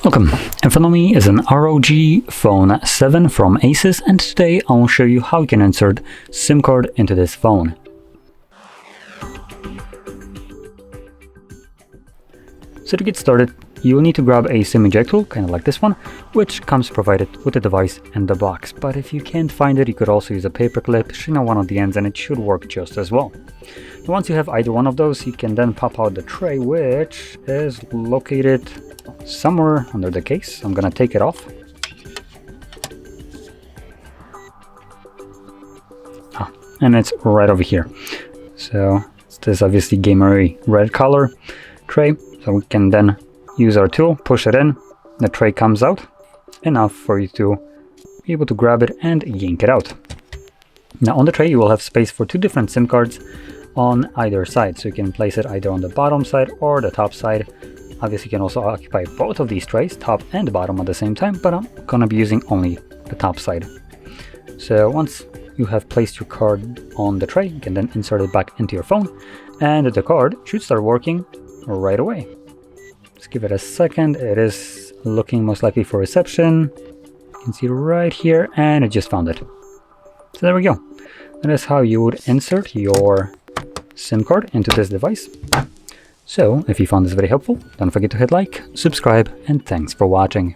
Welcome, in front of me is an ROG Phone 7 from ASUS, and today I will show you how you can insert SIM card into this phone. So to get started, you will need to grab a SIM eject tool, kind of like this one, which comes provided with the device and the box. But if you can't find it, you could also use a paper clip, shine on one of the ends, and it should work just as well. Once you have either one of those, you can then pop out the tray, which is located somewhere under the case. I'm gonna take it off. And it's right over here. So it's this obviously gamery red color tray. So we can then use our tool, push it in, the tray comes out, enough for you to be able to grab it and yank it out. Now on the tray you will have space for two different SIM cards on either side, so you can place it either on the bottom side or the top side. Obviously you can also occupy both of these trays, top and bottom at the same time, but I'm gonna be using only the top side. So once you have placed your card on the tray, you can then insert it back into your phone, and the card should start working right away. Just give it a second. It is looking most likely for reception. You can see right here, and it just found it. So there we go. That is how you would insert your SIM card into this device. So if you found this very helpful, don't forget to hit like, subscribe, and thanks for watching.